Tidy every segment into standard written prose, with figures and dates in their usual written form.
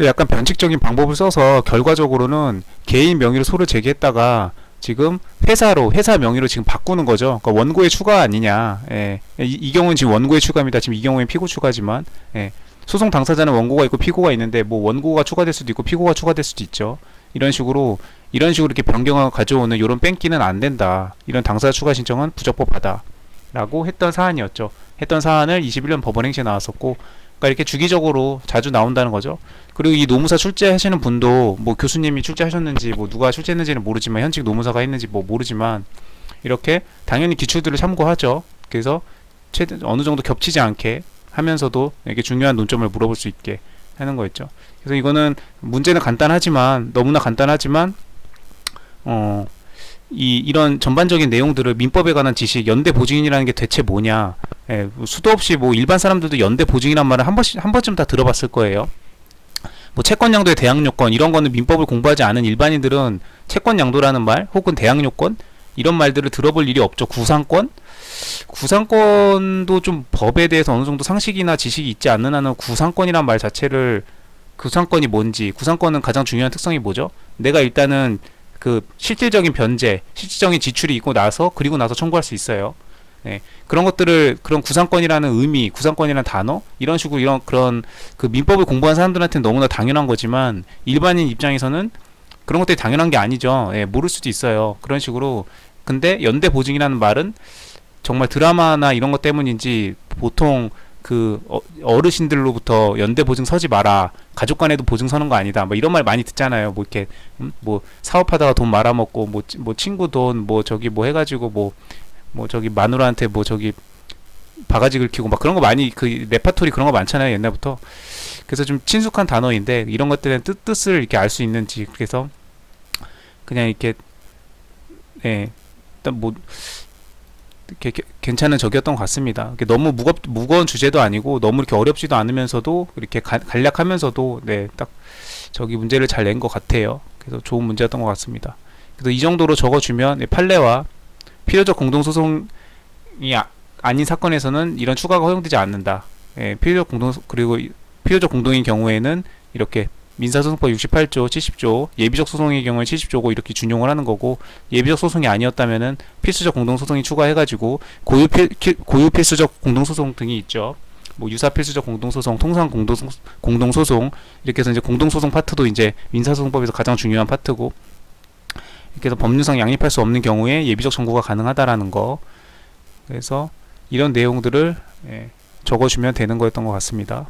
약간 변칙적인 방법을 써서 결과적으로는 개인 명의로 소를 제기했다가 지금 회사 명의로 지금 바꾸는 거죠. 그러니까 원고의 추가 아니냐. 예. 이 경우는 지금 원고의 추가입니다. 지금 이 경우엔 피고 추가지만, 예. 소송 당사자는 원고가 있고 피고가 있는데 뭐 원고가 추가될 수도 있고 피고가 추가될 수도 있죠. 이런 식으로 이렇게 변경하고 가져오는 이런 뺑기는 안 된다. 이런 당사자 추가 신청은 부적법하다. 라고 했던 사안이었죠. 했던 사안을 21년 법원 행시에 나왔었고, 그러니까 이렇게 주기적으로 자주 나온다는 거죠. 그리고 이 노무사 출제하시는 분도 뭐 교수님이 출제하셨는지 뭐 누가 출제했는지는 모르지만 현직 노무사가 했는지 뭐 모르지만 이렇게 당연히 기출들을 참고하죠. 그래서 최대 어느 정도 겹치지 않게 하면서도 이렇게 중요한 논점을 물어볼 수 있게 하는 거였죠. 그래서 이거는 문제는 간단하지만 너무나 간단하지만 이런 전반적인 내용들을 민법에 관한 지식, 연대 보증인이라는 게 대체 뭐냐, 예, 수도 없이 뭐 일반 사람들도 연대 보증이란 말을 한 번쯤 다 들어봤을 거예요. 뭐 채권 양도의 대항 요건 이런 거는 민법을 공부하지 않은 일반인들은 채권 양도라는 말 혹은 대항 요건 이런 말들을 들어볼 일이 없죠. 구상권도 좀 법에 대해서 어느 정도 상식이나 지식이 있지 않는 한은 구상권이란 말 자체를 구상권이 뭔지, 구상권은 가장 중요한 특성이 뭐죠? 내가 일단은 그 실질적인 변제, 실질적인 지출이 있고 나서 그리고 나서 청구할 수 있어요. 네, 그런 것들을 그런 구상권이라는 의미, 구상권이라는 단어 이런 식으로 그런 그 민법을 공부한 사람들한테는 너무나 당연한 거지만 일반인 입장에서는 그런 것들이 당연한 게 아니죠. 예, 모를 수도 있어요. 그런 식으로. 근데 연대 보증이라는 말은 정말 드라마나 이런 것 때문인지 보통 그 어르신들로부터 연대 보증 서지 마라, 가족 간에도 보증 서는 거 아니다, 뭐 이런 말 많이 듣잖아요. 뭐 이렇게 뭐 사업하다가 돈 말아먹고 뭐 친구 돈 뭐 저기 뭐 해가지고 뭐 저기 마누라한테 뭐 저기 바가지 긁히고 막 그런 거 많이 그 레파토리 그런 거 많잖아요, 옛날부터. 그래서 좀 친숙한 단어인데 이런 것들은 뜻을 이렇게 알 수 있는지, 그래서 그냥 이렇게, 예, 일단 뭐 이렇게 괜찮은 적이었던 것 같습니다. 너무 무거운 주제도 아니고 너무 이렇게 어렵지도 않으면서도 이렇게 간략하면서도, 네, 딱 저기 문제를 잘 낸 것 같아요. 그래서 좋은 문제였던 것 같습니다. 그래서 이 정도로 적어주면, 네, 판례와 필요적 공동소송이 아닌 사건에서는 이런 추가가 허용되지 않는다. 예, 그리고 필요적 공동인 경우에는 이렇게 민사소송법 68조, 70조, 예비적 소송의 경우에 70조고 이렇게 준용을 하는 거고, 예비적 소송이 아니었다면은 필수적 공동소송이 추가해가지고 고유 필수적 공동소송 등이 있죠. 뭐 유사 필수적 공동소송, 통상 공동소송 이렇게 해서 이제 공동소송 파트도 이제 민사소송법에서 가장 중요한 파트고, 이렇게 해서 법률상 양립할 수 없는 경우에 예비적 청구가 가능하다라는 거. 그래서 이런 내용들을, 예, 적어주면 되는 거였던 것 같습니다.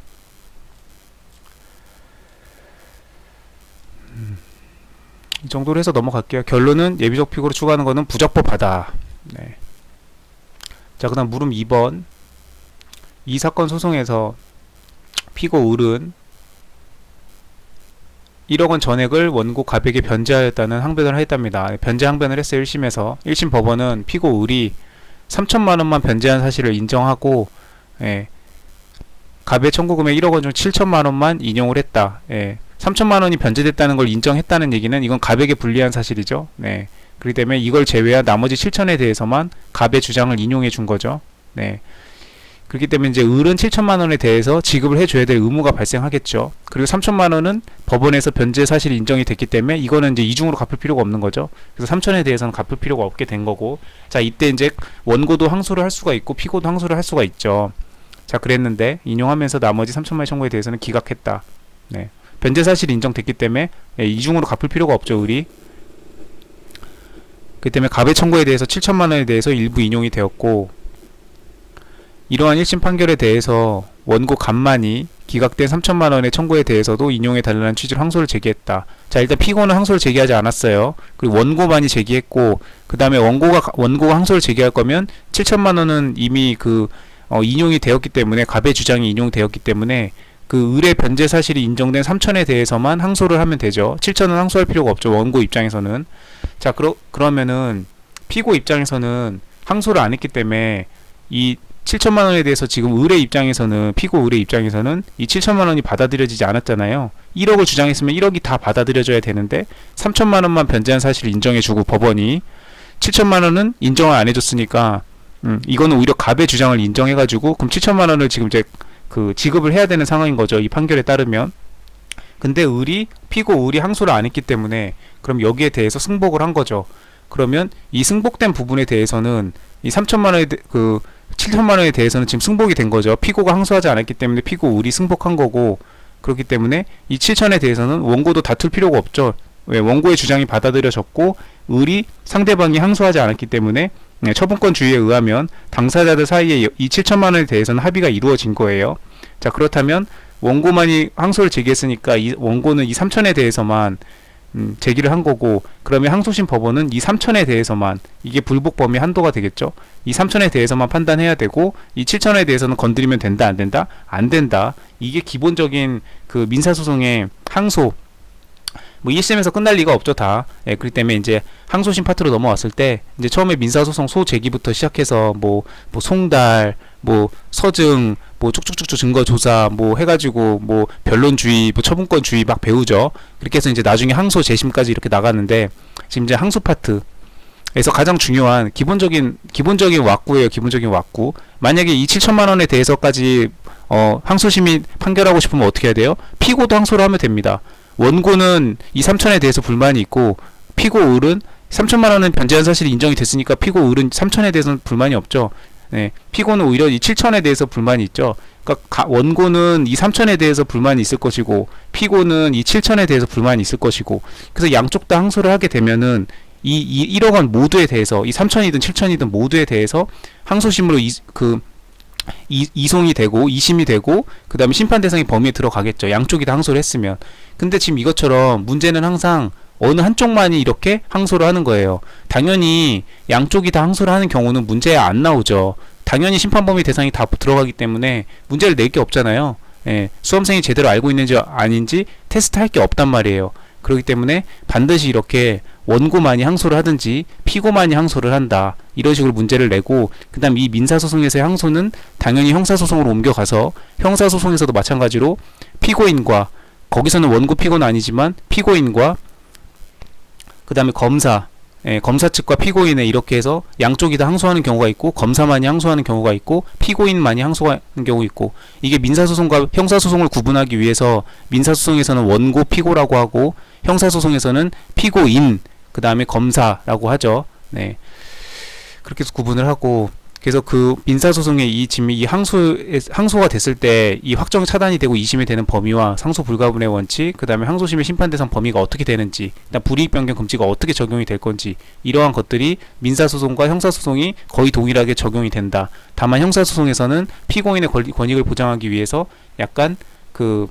이 정도로 해서 넘어갈게요. 결론은 예비적 피고를 추가하는 것은 부적법하다. 네. 자, 그 다음 물음 2번. 이 사건 소송에서 피고 을은 1억 원 전액을 원고 갑에게 변제하였다는 항변을 하였답니다. 변제 항변을 했어요. 1심에서. 1심 법원은 피고 을이 3천만 원만 변제한 사실을 인정하고, 예, 갑의 청구 금액 1억 원 중 7천만 원만 인용을 했다. 예. 3천만 원이 변제됐다는 걸 인정했다는 얘기는 이건 갑에게 불리한 사실이죠. 네. 그렇기 때문에 이걸 제외한 나머지 7천에 대해서만 갑의 주장을 인용해 준 거죠. 네. 그렇기 때문에 이제 을은 7천만 원에 대해서 지급을 해줘야 될 의무가 발생하겠죠. 그리고 3천만 원은 법원에서 변제 사실이 인정이 됐기 때문에 이거는 이제 이중으로 갚을 필요가 없는 거죠. 그래서 3천에 대해서는 갚을 필요가 없게 된 거고, 자, 이때 이제 원고도 항소를 할 수가 있고 피고도 항소를 할 수가 있죠. 자, 그랬는데 인용하면서 나머지 3천만의 청구에 대해서는 기각했다. 네. 변제 사실이 인정됐기 때문에, 예, 이중으로 갚을 필요가 없죠, 을이. 그렇기 때문에 갑의 청구에 대해서 7천만 원에 대해서 일부 인용이 되었고, 이러한 1심 판결에 대해서 원고 갑만이 기각된 3천만 원의 청구에 대해서도 인용해 달라는 취지로 항소를 제기했다. 자, 일단 피고는 항소를 제기하지 않았어요. 그리고 원고만이 제기했고, 그 다음에 원고가 항소를 제기할 거면 7천만 원은 이미 인용이 되었기 때문에, 갑의 주장이 인용되었기 때문에 그 을의 변제 사실이 인정된 3천에 대해서만 항소를 하면 되죠. 7천은 항소할 필요가 없죠, 원고 입장에서는. 자, 그러면은 피고 입장에서는 항소를 안 했기 때문에 이 7천만 원에 대해서 지금 을의 입장에서는, 피고 을의 입장에서는 이 7천만 원이 받아들여지지 않았잖아요. 1억을 주장했으면 1억이 다 받아들여져야 되는데 3천만 원만 변제한 사실을 인정해주고 법원이 7천만 원은 인정을 안 해줬으니까, 이거는 오히려 갑의 주장을 인정해가지고 그럼 7천만 원을 지금 이제 지급을 해야 되는 상황인 거죠, 이 판결에 따르면. 근데 피고 을이 항소를 안 했기 때문에 그럼 여기에 대해서 승복을 한 거죠. 그러면 이 승복된 부분에 대해서는 이 3천만 원에 7천만 원에 대해서는 지금 승복이 된 거죠. 피고가 항소하지 않았기 때문에 피고 을이 승복한 거고, 그렇기 때문에 이 7천에 대해서는 원고도 다툴 필요가 없죠. 왜? 원고의 주장이 받아들여졌고 을이 상대방이 항소하지 않았기 때문에 처분권주의에 의하면 당사자들 사이에 이 7천만 원에 대해서는 합의가 이루어진 거예요. 자, 그렇다면 원고만이 항소를 제기했으니까 이 원고는 이 3천에 대해서만 제기를 한 거고, 그러면 항소심 법원은 이 3천에 대해서만, 이게 불복 범위 한도가 되겠죠. 이 3천에 대해서만 판단해야 되고, 이 7천에 대해서는 건드리면 된다, 안 된다? 안 된다. 이게 기본적인 그 민사소송의 항소, 뭐 1심에서 끝날 리가 없죠, 다. 예, 그렇기 때문에 이제 항소심 파트로 넘어왔을 때 이제 처음에 민사소송 소제기부터 시작해서 뭐 송달, 뭐 서증, 뭐 쭉쭉쭉쭉 증거조사 뭐 해가지고 뭐 변론주의, 뭐 처분권주의 막 배우죠. 그렇게 해서 이제 나중에 항소 재심까지 이렇게 나가는데, 지금 이제 항소 파트에서 가장 중요한 기본적인 왁구예요. 기본적인 왁구. 만약에 이 7천만 원에 대해서까지 항소심이 판결하고 싶으면 어떻게 해야 돼요? 피고도 항소를 하면 됩니다. 원고는 이 3천에 대해서 불만이 있고, 피고 을은 3천만 원은 변제한 사실이 인정이 됐으니까 피고 을은 3천에 대해서는 불만이 없죠. 네, 피고는 오히려 이 7천에 대해서 불만이 있죠. 그러니까 원고는 이 3천에 대해서 불만이 있을 것이고, 피고는 이 7천에 대해서 불만이 있을 것이고, 그래서 양쪽 다 항소를 하게 되면은 이 1억 원 모두에 대해서, 이 3천이든 7천이든 모두에 대해서 항소심으로 이송이 되고 2심이 되고, 그 다음에 심판 대상의 범위에 들어가겠죠. 양쪽이 다 항소를 했으면. 근데 지금 이것처럼 문제는 항상 어느 한쪽만이 이렇게 항소를 하는 거예요. 당연히 양쪽이 다 항소를 하는 경우는 문제 안 나오죠. 당연히 심판 범위 대상이 다 들어가기 때문에 문제를 낼 게 없잖아요. 예, 수험생이 제대로 알고 있는지 아닌지 테스트 할 게 없단 말이에요. 그렇기 때문에 반드시 이렇게 원고만이 항소를 하든지 피고만이 항소를 한다, 이런 식으로 문제를 내고, 그 다음 이 민사소송에서의 항소는 당연히 형사소송으로 옮겨가서 형사소송에서도 마찬가지로 피고인과, 거기서는 원고 피고는 아니지만 피고인과 그 다음에 검사, 검사 측과 피고인에 이렇게 해서 양쪽이 다 항소하는 경우가 있고, 검사만이 항소하는 경우가 있고, 피고인만이 항소하는 경우 있고, 이게 민사소송과 형사소송을 구분하기 위해서 민사소송에서는 원고 피고라고 하고, 형사소송에서는 피고인, 그 다음에 검사라고 하죠. 네, 그렇게 해서 구분을 하고, 그래서 그 민사소송의 이 항소가 됐을 때 이 확정 차단이 되고 2심이 되는 범위와 상소 불가분의 원칙, 그 다음에 항소심의 심판 대상 범위가 어떻게 되는지, 그다음 불이익 변경 금지가 어떻게 적용이 될 건지, 이러한 것들이 민사소송과 형사소송이 거의 동일하게 적용이 된다. 다만 형사소송에서는 피고인의 권익을 보장하기 위해서 약간 그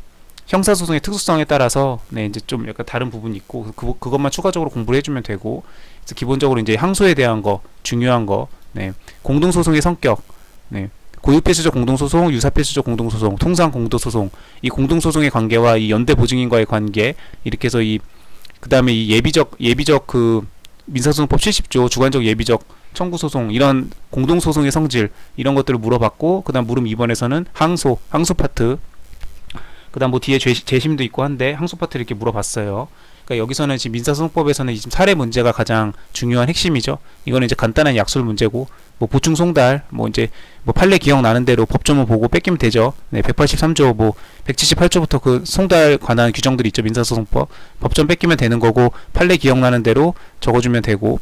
형사소송의 특수성에 따라서 이제 좀 약간 다른 부분이 있고, 그것만 추가적으로 공부를 해주면 되고, 그래서 기본적으로 이제 항소에 대한 거, 중요한 거, 공동소송의 성격, 고유필수적 공동소송, 유사필수적 공동소송, 통상 공동소송, 이 공동소송의 관계와 이 연대보증인과의 관계, 이렇게 해서 그 다음에 이 예비적 그 민사소송법 70조 주관적 예비적 청구소송, 이런 공동소송의 성질, 이런 것들을 물어봤고, 그 다음 물음 2번에서는 항소 파트, 그 다음 뭐 뒤에 재심도 있고 한데 항소 파트를 이렇게 물어봤어요. 그러니까 여기서는 지금 민사소송법에서는 지금 사례 문제가 가장 중요한 핵심이죠. 이거는 이제 간단한 약술 문제고, 뭐 보충 송달, 뭐 이제 뭐 판례 기억나는 대로 법조문 보고 뺏기면 되죠. 183조 뭐 178조부터 그 송달 관한 규정들이 있죠. 민사소송법. 법전 뺏기면 되는 거고, 판례 기억나는 대로 적어주면 되고,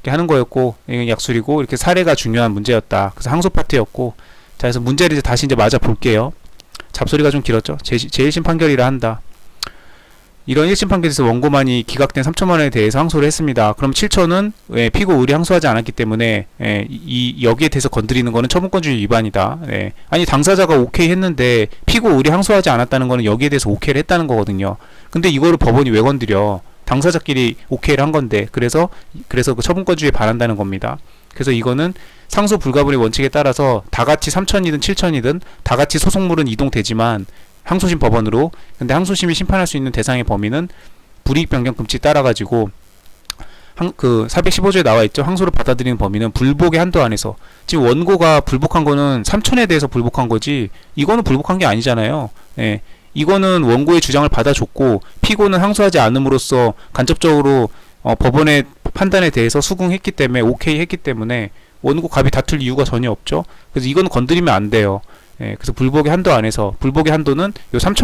이렇게 하는 거였고, 이건 약술이고, 이렇게 사례가 중요한 문제였다. 그래서 항소 파트였고, 자, 그래서 문제를 이제 다시 맞아 볼게요. 잡소리가 좀 길었죠. 제1심 판결이라 한다. 이런 1심 판결에서 원고만이 기각된 3천만 원에 대해서 항소를 했습니다. 그럼 7천은 피고 을이 항소하지 않았기 때문에 여기에 대해서 건드리는 거는 처분권주의 위반이다. 아니 당사자가 오케이 했는데 피고 을이 항소하지 않았다는 거는 여기에 대해서 오케이를 했다는 거거든요. 근데 이거를 법원이 왜 건드려? 당사자끼리 오케이를 한 건데, 그래서 그 처분권주의에 반한다는 겁니다. 그래서 이거는 상소 불가분의 원칙에 따라서 다 같이 3천이든 7천이든 다 같이 소송물은 이동되지만 항소심 법원으로, 근데 항소심이 심판할 수 있는 대상의 범위는 불이익 변경 금지 따라가지고 그 415조에 나와있죠. 항소를 받아들이는 범위는 불복의 한도 안에서. 지금 원고가 불복한 거는 3천에 대해서 불복한 거지, 이거는 불복한 게 아니잖아요. 이거는 원고의 주장을 받아줬고, 피고는 항소하지 않음으로써 간접적으로 법원의 판단에 대해서 수긍했기 때문에, 오케이 했기 때문에 원고 갑이 다툴 이유가 전혀 없죠. 그래서 이거는 건드리면 안 돼요. 그래서 불복의 한도 안에서, 불복의 한도는 요 3천